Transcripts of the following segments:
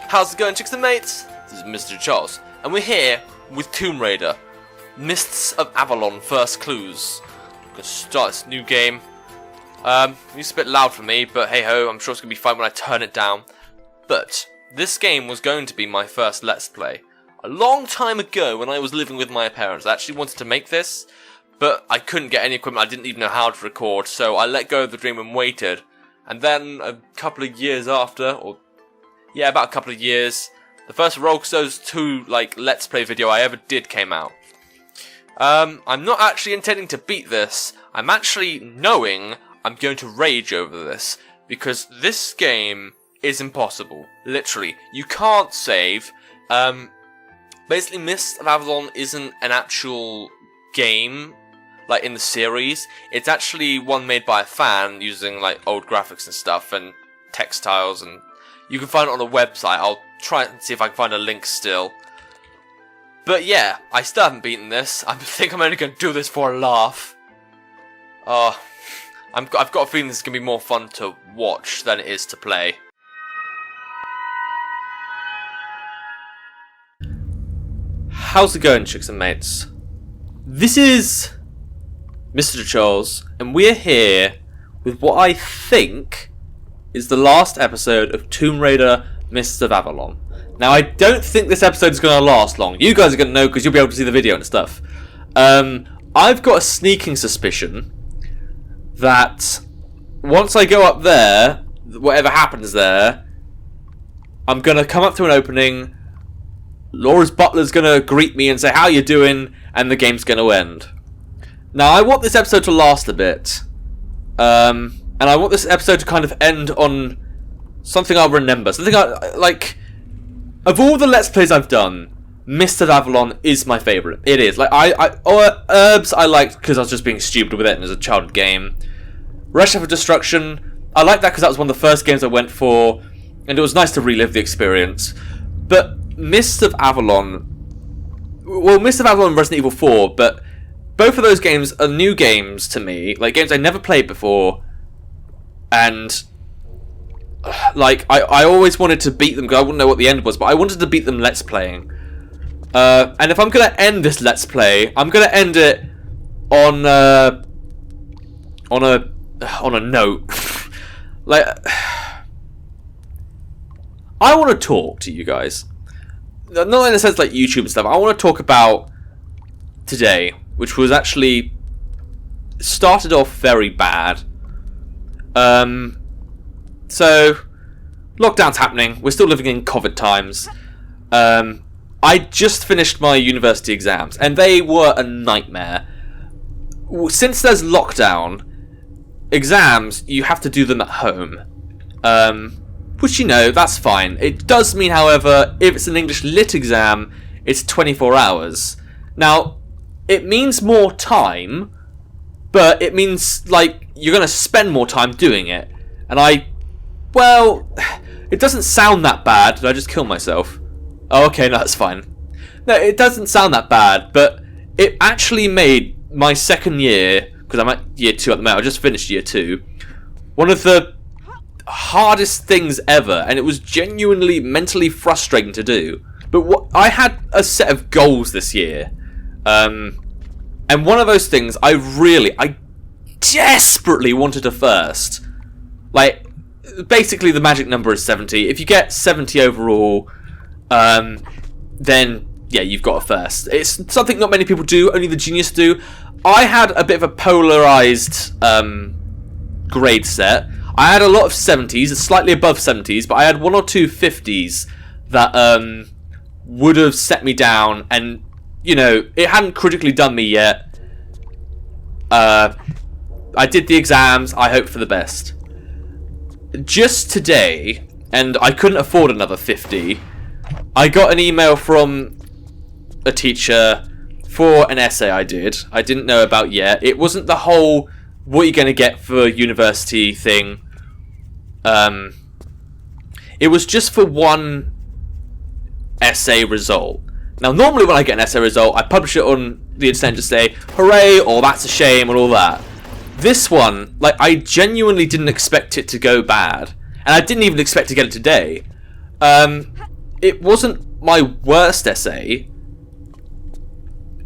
How's it going, chicks and mates? This is Mrjacharles, and we're here with Tomb Raider, Mists of Avalon First Clues. I'm gonna start this new game. It's a bit loud for me, but hey ho, I'm sure it's gonna be fine when I turn it down. But this game was going to be my first Let's Play. A long time ago, when I was living with my parents, I actually wanted to make this, but I couldn't get any equipment. I didn't even know how to record, so I let go of the dream and waited. And then a couple of years after, about a couple of years, the first Mrjacharles 2 Let's Play video I ever did came out. I'm not actually intending to beat this. I'm actually knowing I'm going to rage over this, because this game is impossible. Literally, you can't save. Basically, Mists of Avalon isn't an actual game, like in the series. It's actually one made by a fan using like old graphics and stuff and textiles, and you can find it on a website. I'll try and see if I can find a link still. But yeah, I still haven't beaten this. I think I'm only going to do this for a laugh. I've got a feeling this is going to be more fun to watch than it is to play. How's it going, chicks and mates? This is Mrjacharles, and we're here with what I think is the last episode of Tomb Raider Mists of Avalon. Now, I don't think this episode is going to last long. You guys are going to know because you'll be able to see the video and stuff. I've got a sneaking suspicion that once I go up there, whatever happens there, I'm going to come up to an opening, Laura's butler's going to greet me and say, "How you doing?" and the game's going to end. Now, I want this episode to last a bit. And I want this episode to kind of end on something I'll remember. Something of all the Let's Plays I've done, Mists of Avalon is my favourite. It is. Herbs I liked because I was just being stupid with it and it was a childhood game. Recipe of Destruction, I liked that because that was one of the first games I went for, and it was nice to relive the experience. But Mists of Avalon and Resident Evil 4, but both of those games are new games to me, like games I never played before, and I always wanted to beat them because I wouldn't know what the end was, but I wanted to beat them Let's Playing. And if I'm gonna end this Let's Play, I'm gonna end it on a note. I want to talk to you guys. Not in the sense like YouTube and stuff. I want to talk about today, which was actually started off very bad. So lockdown's happening. We're still living in COVID times. I just finished my university exams, and they were a nightmare. Since there's lockdown, exams, you have to do them at home. Which, that's fine. It does mean, however, if it's an English Lit exam, it's 24 hours. Now, it means more time, but it means, you're going to spend more time doing it. And it doesn't sound that bad. Did I just kill myself? Oh, okay, no, that's fine. No, it doesn't sound that bad, but it actually made my second year, because I'm at year 2 at the moment, I just finished year 2, one of the hardest things ever, and it was genuinely mentally frustrating to do. But I had a set of goals this year, and one of those things I desperately wanted to first. Basically the magic number is 70. If you get 70 overall, then yeah, you've got a first. It's something not many people do, only the genius do. I had a bit of a polarized grade set. I had a lot of 70s, slightly above 70s, but I had 1 or 2 50s that would have set me down, and it hadn't critically done me yet. I did the exams. I hoped for the best. Just today, and I couldn't afford another 50, I got an email from a teacher for an essay I didn't know about yet. It wasn't the whole what you're going to get for university thing. It was just for one essay result. Now, normally when I get an essay result, I publish it on the internet and just say, hooray, or that's a shame, and all that. This one, I genuinely didn't expect it to go bad. And I didn't even expect to get it today. it wasn't my worst essay,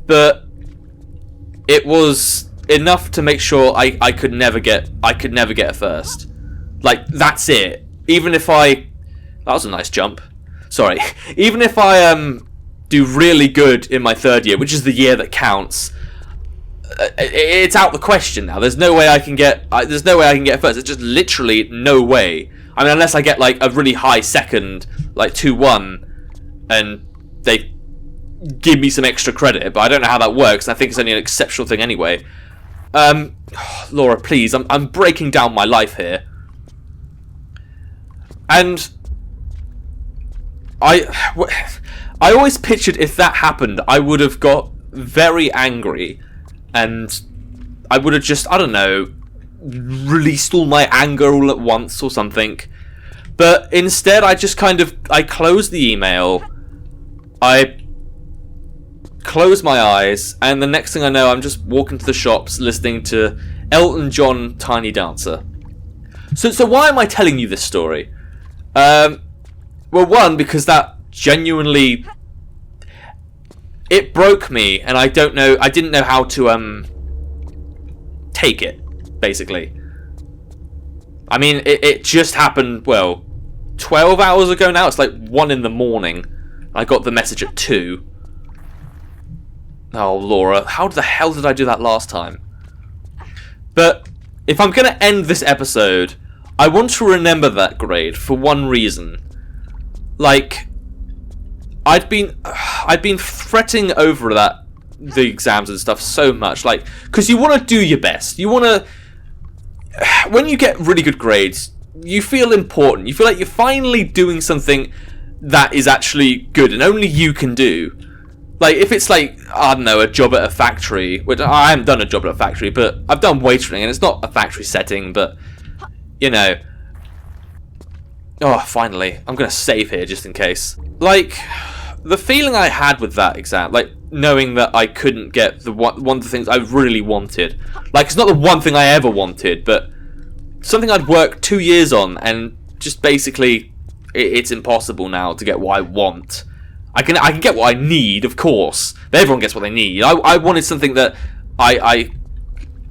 but it was enough to make sure I could never get a first. Like, that's it. Even if that was a nice jump. Sorry. Even if I do really good in my third year, which is the year that counts, it's out the question now. There's no way I can get first. It's just literally no way. I mean, unless I get like a really high second, like 2-1, and they give me some extra credit, but I don't know how that works. I think it's only an exceptional thing anyway. Laura, please, I'm breaking down my life here. And I always pictured if that happened, I would have got very angry, and I would have just, I don't know, released all my anger all at once or something. But instead, I just I closed the email, I closed my eyes, and the next thing I know, I'm just walking to the shops listening to Elton John Tiny Dancer. So why am I telling you this story? Well, one, because that genuinely, it broke me, and I didn't know how to take it, basically. I mean, it just happened, well, 12 hours ago now. It's like 1 in the morning. I got the message at 2. Oh, Laura, how the hell did I do that last time? But if I'm going to end this episode, I want to remember that grade for one reason. Like, I'd been fretting over the exams and stuff so much, like, because you want to do your best. You want to, when you get really good grades, you feel important. You feel like you're finally doing something that is actually good and only you can do. Like, if it's like, I don't know, a job at a factory, which I haven't done a job at a factory, but I've done waitering, and it's not a factory setting, but, you know. Oh, finally. I'm going to save here just in case. Like, the feeling I had with that exam, like, knowing that I couldn't get one of the things I really wanted. Like, it's not the one thing I ever wanted, but something I'd worked 2 years on, and just basically, it's impossible now to get what I want. I can get what I need, of course. Everyone gets what they need. I wanted something that I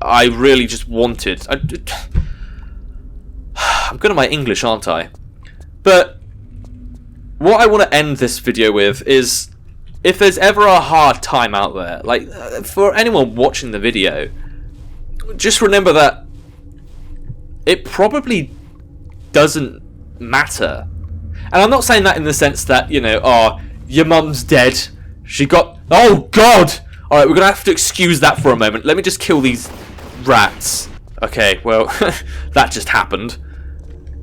really just wanted. I'm good at my English, aren't I? But what I want to end this video with is, if there's ever a hard time out there, like, for anyone watching the video, just remember that it probably doesn't matter. And I'm not saying that in the sense that, you know, oh, your mum's dead. She got... Oh, God! Alright, we're going to have to excuse that for a moment. Let me just kill these rats. Okay, well, that just happened.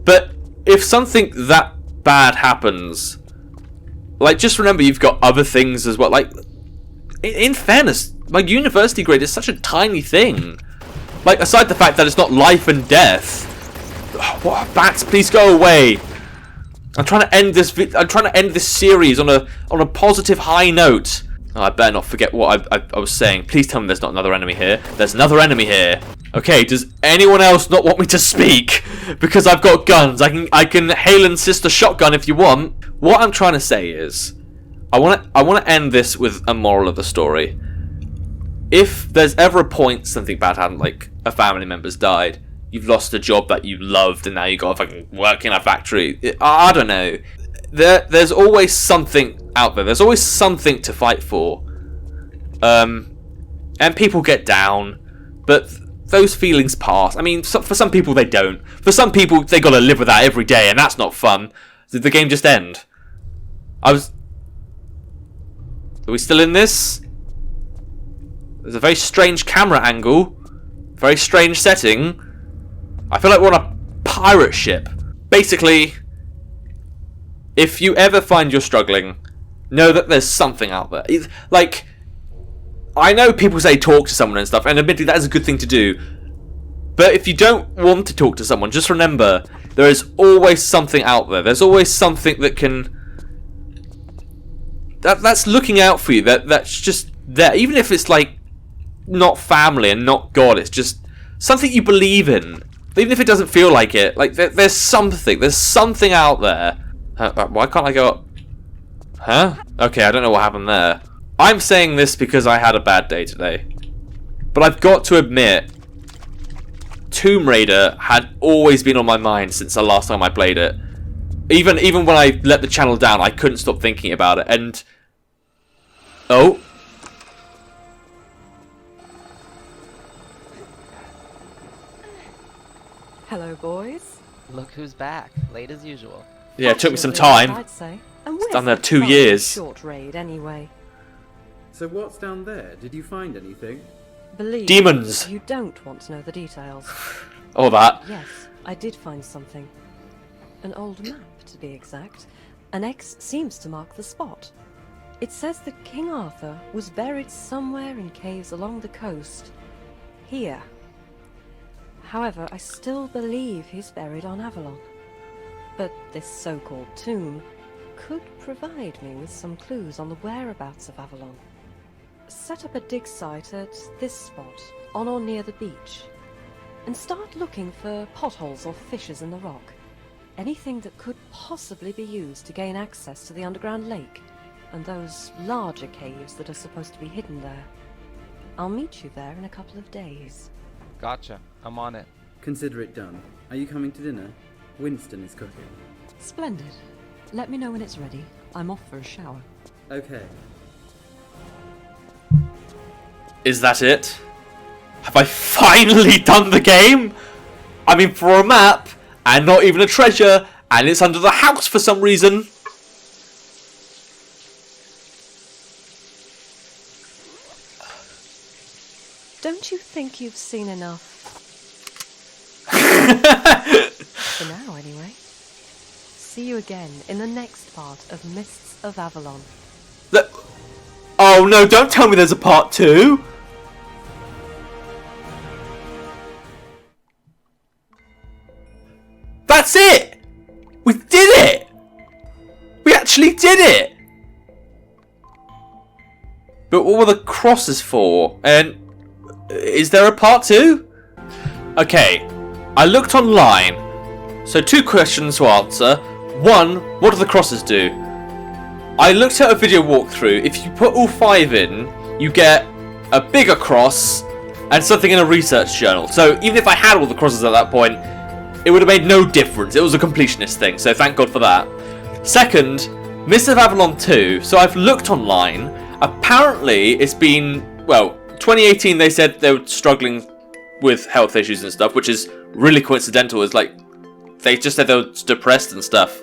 But if something that bad happens, like, just remember you've got other things as well. Like, in fairness, my university grade is such a tiny thing. Like, aside the fact that it's not life and death. Oh, what, bats, please go away. I'm trying to end this series on a positive high note. Oh, I better not forget what I was saying. Please tell me there's not another enemy here. There's another enemy here. Okay, does anyone else not want me to speak? Because I've got guns. I can hail and assist a shotgun if you want. What I'm trying to say is, I want to end this with a moral of the story. If there's ever a point something bad happened, like a family member's died, you've lost a job that you loved, and now you got to fucking work in a factory. I don't know. There's always something out there. There's always something to fight for. And people get down, but those feelings pass. I mean, for some people they don't. For some people, they got to live with that every day, and that's not fun. Did the game just end? Are we still in this? There's a very strange camera angle. Very strange setting. I feel like we're on a pirate ship. Basically, if you ever find you're struggling, know that there's something out there. Like, I know people say talk to someone and stuff, and admittedly that is a good thing to do. But if you don't want to talk to someone, just remember, there is always something out there. There's always something that can... That's looking out for you. That's just there. Even if it's like, not family and not God, it's just something you believe in. Even if it doesn't feel like it, like there's something out there. Why can't I go up? Huh? Okay, I don't know what happened there. I'm saying this because I had a bad day today. But I've got to admit, Tomb Raider had always been on my mind since the last time I played it. Even when I let the channel down, I couldn't stop thinking about it. And... oh. Hello, boys. Look who's back, late as usual. Yeah, it took me some time. I'd say. It's done there 2 years. Short raid, anyway. So what's down there? Did you find anything? Believe Demons. you don't want to know the details. All that. Yes, I did find something. An old map, to be exact. An X seems to mark the spot. It says that King Arthur was buried somewhere in caves along the coast. Here. However, I still believe he's buried on Avalon. But this so-called tomb could provide me with some clues on the whereabouts of Avalon. Set up a dig site at this spot, on or near the beach, and start looking for potholes or fissures in the rock. Anything that could possibly be used to gain access to the underground lake, and those larger caves that are supposed to be hidden there. I'll meet you there in a couple of days. Gotcha, I'm on it. Consider it done. Are you coming to dinner? Winston is cooking. Splendid. Let me know when it's ready. I'm off for a shower. Okay. Is that it? Have I finally done the game? I mean, for a map, and not even a treasure, and it's under the house for some reason. Don't you think you've seen enough? For now, anyway. See you again in the next part of Mists of Avalon. Oh no, don't tell me there's a part 2! That's it! We did it! We actually did it! But what were the crosses for? And is there a part 2? Okay, I looked online. So 2 questions to answer. 1, what do the crosses do? I looked at a video walkthrough. If you put all 5 in, you get a bigger cross and something in a research journal. So even if I had all the crosses at that point, it would have made no difference. It was a completionist thing, so thank God for that. Second, Mists of Avalon 2. So I've looked online. Apparently, it's been, well, 2018 they said they were struggling with health issues and stuff, which is really coincidental. It's like, they just said they were depressed and stuff.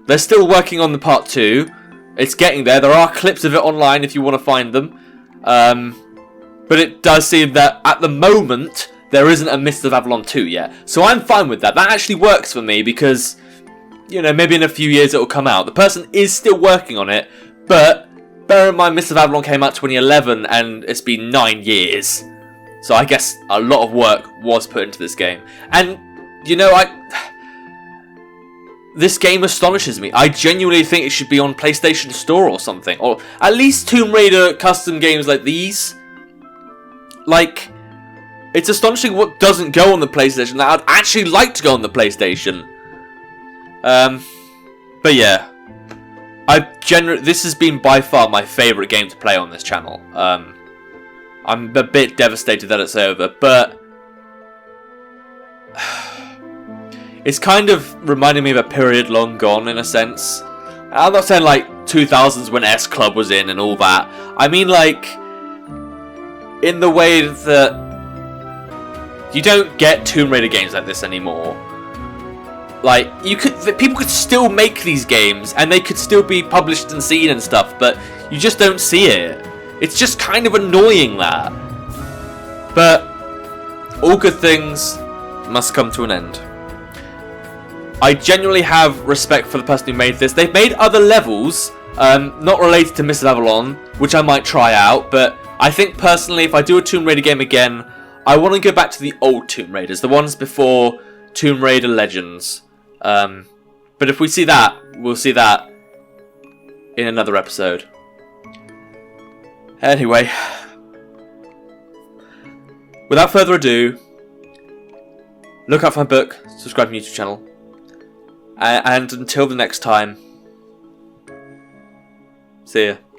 They're still working on the part 2. It's getting there. There are clips of it online if you want to find them. But it does seem that at the moment, there isn't a Mists of Avalon 2 yet. So I'm fine with that. That actually works for me because, you know, maybe in a few years it will come out. The person is still working on it, but bear in mind Mists of Avalon came out 2011 and it's been 9 years. So I guess a lot of work was put into this game. And, you know, this game astonishes me. I genuinely think it should be on PlayStation Store or something. Or at least Tomb Raider custom games like these. Like, it's astonishing what doesn't go on the PlayStation that I'd actually like to go on the PlayStation. But yeah. This has been by far my favourite game to play on this channel. I'm a bit devastated that it's over, but it's kind of reminding me of a period long gone in a sense. I'm not saying like 2000s when S Club was in and all that. I mean like in the way that you don't get Tomb Raider games like this anymore. Like people could still make these games and they could still be published and seen and stuff, but you just don't see it. It's just kind of annoying that. But all good things must come to an end. I genuinely have respect for the person who made this. They've made other levels, not related to Mists of Avalon, which I might try out, but I think personally if I do a Tomb Raider game again, I want to go back to the old Tomb Raiders, the ones before Tomb Raider Legends. But if we see that, we'll see that in another episode. Anyway, without further ado, look out for my book, subscribe to my YouTube channel, and until the next time, See ya.